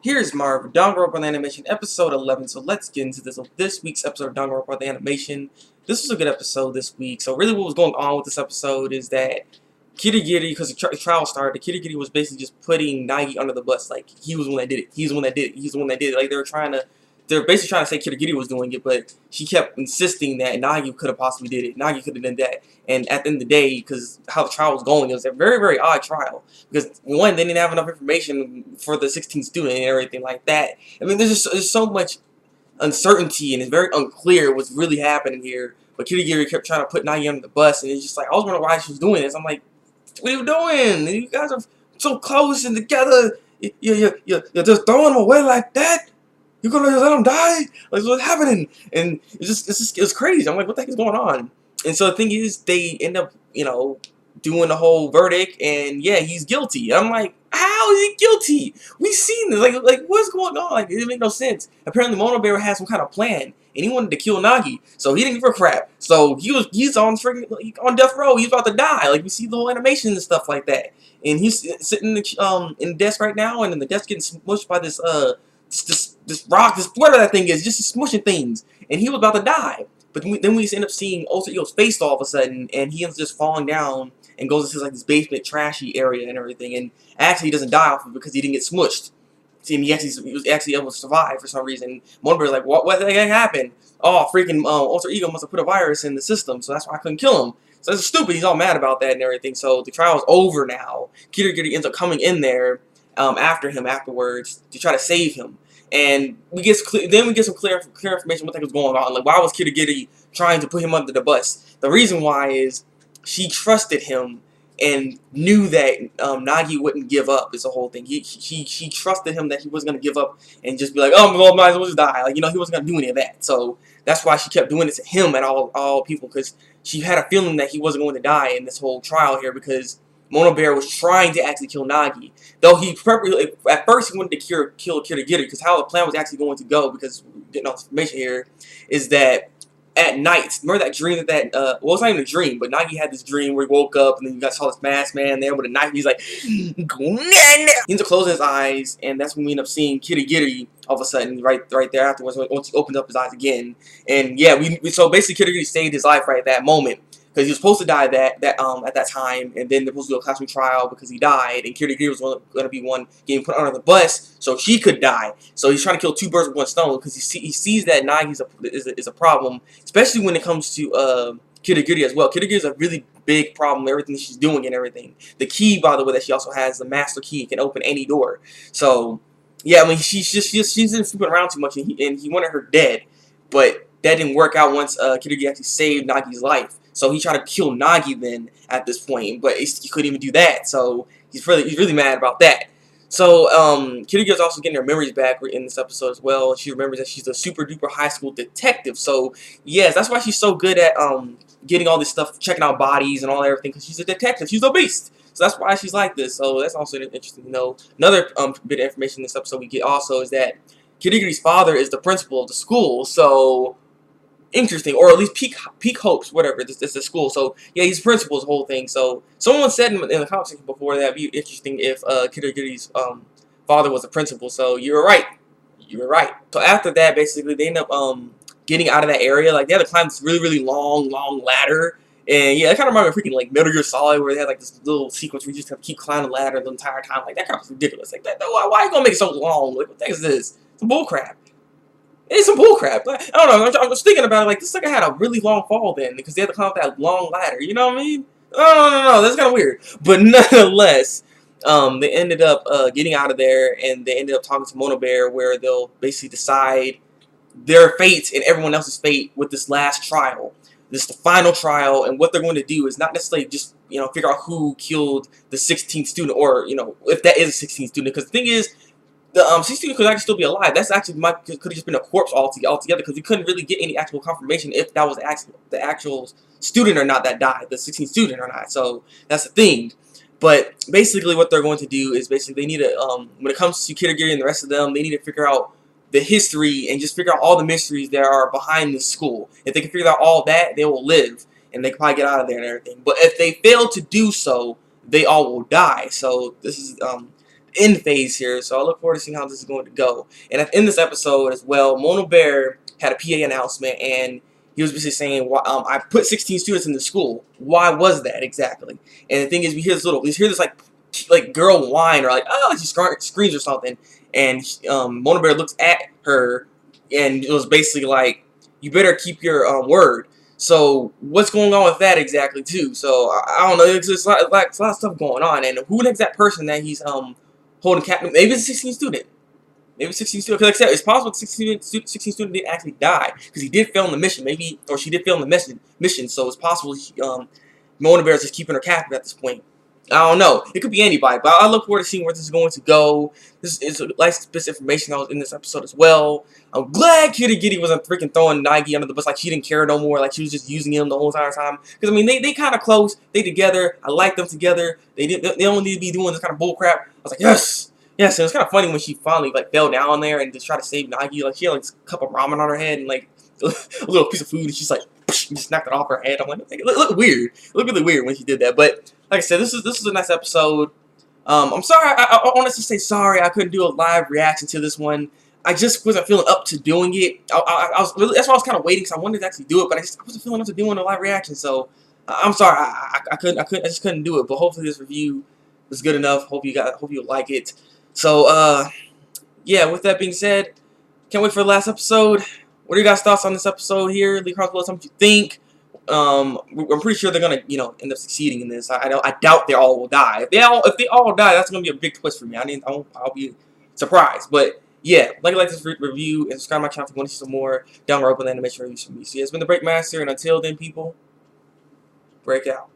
Here's Marv, Danganronpa the Animation, episode 11. So let's get into this week's episode of Danganronpa the Animation. This was a good episode this week. So really what was going on with this episode is that Kirigiri, because the trial started, Kirigiri was basically just putting Naegi under the bus. Like, he was the one that did it. He's the one that did it. He's the one that did it. Like, they're basically trying to say Kirigiri was doing it, but she kept insisting that Naegi could have possibly did it. Naegi could have done that. And at the end of the day, because how the trial was going, it was a very, very odd trial. Because, one, they didn't have enough information for the 16th student and everything like that. I mean, there's so much uncertainty, and it's very unclear what's really happening here. But Kirigiri kept trying to put Naegi under the bus, and it's just like, I was wondering why she was doing this. I'm like, what are you doing? You guys are so close and together. You're just throwing them away like that? You're gonna let them die? Like, what's happening? And it was crazy. I'm like, what the heck is going on? And so the thing is, they end up, doing the whole verdict, and yeah, he's guilty. I'm like, how is he guilty? We've seen this. Like what's going on? Like, it didn't make no sense. Apparently, Mono Bear had some kind of plan, and he wanted to kill Naegi, so he didn't give a crap. So he's on on death row. He's about to die. Like, we see the whole animation and stuff like that. And he's sitting in the desk right now, and then the desk getting smushed by this rock, whatever that thing is, just smushing things. And he was about to die. But then we end up seeing Ultra Ego's face all of a sudden, and he ends up just falling down and goes into like this basement trashy area and everything. And actually he doesn't die off of it because he didn't get smushed. See, and he was actually able to survive for some reason. Monobear's like, what the heck happened? Oh, freaking Ultra Ego must have put a virus in the system, so that's why I couldn't kill him. So that's stupid. He's all mad about that and everything. So the trial's over now. Kirigiri ends up coming in there after him afterwards to try to save him. And we get some clear information what the heck was going on. Like, why was Kirigiri trying to put him under the bus? The reason why is she trusted him and knew that Naegi wouldn't give up. Is the whole thing. She trusted him that he wasn't gonna give up and just be like, oh, well, might as well just die. Like, he wasn't gonna do any of that. So that's why she kept doing it to him and all people, because she had a feeling that he wasn't going to die in this whole trial here, because Mono Bear was trying to actually kill Naegi. Though he at first he wanted to kill Kirigiri, because how the plan was actually going to go, because we're getting all this information here, is that at night, remember that dream well, it's not even a dream, but Naegi had this dream where he woke up and then you guys saw this masked man there with a knife, and he's like, he ends up closing his eyes, and that's when we end up seeing Kirigiri all of a sudden right there afterwards, once he opens up his eyes again. And yeah, so basically Kirigiri saved his life right at that moment. Because he was supposed to die at that time, and then they're supposed to do a classroom trial because he died, and Kirigiri was going to be one getting put under the bus so she could die. So he's trying to kill two birds with one stone, because he sees that Naegi is a problem, especially when it comes to Kirigiri as well. Kirigiri is a really big problem, everything she's doing and everything. The key, by the way, that she also has, the master key, can open any door. So yeah, I mean, she's been sleeping around too much, and he wanted her dead, but that didn't work out once Kirigiri actually saved Nagi's life. So he tried to kill Naegi then at this point, but he couldn't even do that. So he's really mad about that. So Kirigiri's also getting her memories back in this episode as well. She remembers that she's a super duper high school detective. So yes, that's why she's so good at getting all this stuff, checking out bodies and all everything, because she's a detective. She's a beast. So that's why she's like this. So that's also interesting to know. Another bit of information in this episode we get also is that Kirigiri's father is the principal of the school. So interesting, or at least peak hopes, whatever. This is the school. So yeah, he's principal, the whole thing. So someone said in the comment section before that it'd be interesting if Kirigiri's father was a principal. So you were right. You were right. So after that, basically they end up getting out of that area. Like, they had to climb this really long ladder. And yeah, it kind of reminded me of freaking like Metal Gear Solid, where they had like this little sequence where you just have to keep climbing the ladder the entire time. Like, that crap is ridiculous. Like, why are you gonna make it so long? Like, what the heck is this? It's bull crap. It's some bullcrap. I don't know. I was thinking about it, like, this sucker had a really long fall then, because they had to climb up that long ladder. You know what I mean? No. That's kind of weird. But nonetheless, they ended up getting out of there, and they ended up talking to Mono Bear, where they'll basically decide their fate and everyone else's fate with this last trial. This is the final trial, and what they're going to do is not necessarily just, figure out who killed the 16th student, or, if that is a 16th student. Because the thing is, the 16 could actually still be alive. That's actually could have just been a corpse altogether, because we couldn't really get any actual confirmation if that was the actual student or not that died, the 16th student or not. So that's the thing. But basically, what they're going to do is basically they need to when it comes to Kirigiri and the rest of them, they need to figure out the history and just figure out all the mysteries that are behind this school. If they can figure out all that, they will live, and they can probably get out of there and everything. But if they fail to do so, they all will die. So this is end phase here, so I look forward to seeing how this is going to go. And in this episode as well, Mono Bear had a PA announcement, and he was basically saying, I put 16 students in the school. Why was that exactly? And the thing is, we hear this like girl whine, or like, oh, she screams or something, and Mono Bear looks at her, and it was basically like, you better keep your word. So what's going on with that exactly too? So I don't know. It's a lot of stuff going on, and who the heck's that person that he's holding captive? Maybe it's a 16 student. Maybe 16 student. Because like I said, it's possible 16 student didn't actually die because he did fail in the mission. Maybe, or she did fail in the mission. So it's possible Mona Bear is just keeping her captive at this point. I don't know. It could be anybody, but I look forward to seeing where this is going to go. This is a nice bit of information that was in this episode as well. I'm glad Kitty Giddy wasn't freaking throwing Naegi under the bus like she didn't care no more, like she was just using him the whole entire time. Because I mean, they kind of close, they together. I like them together. They don't need to be doing this kind of bull crap. I was like, yes, yes. And it was kind of funny when she finally like fell down there and just tried to save Naegi. Like she had like a cup of ramen on her head and like a little piece of food, and she's like, just knocked it off her head. I'm like, it looked weird. It looked really weird when she did that, but. Like I said, this is a nice episode. I'm sorry. I honestly say sorry. I couldn't do a live reaction to this one. I just wasn't feeling up to doing it. I was really, that's why I was kind of waiting, because I wanted to actually do it, but I wasn't feeling up to doing a live reaction. So I'm sorry. I just couldn't do it. But hopefully this review was good enough. Hope you like it. So yeah. With that being said, can't wait for the last episode. What are your guys' thoughts on this episode here? Leave comments below. Tell me what you think. I'm pretty sure they're gonna, end up succeeding in this. I doubt they all will die. If they all die, that's gonna be a big twist for me. I'll be surprised. But yeah, like this review and subscribe to my channel if you want to see some more Danganronpa animation reviews from me. So yeah, it's been the Breakmaster, and until then, people, break out.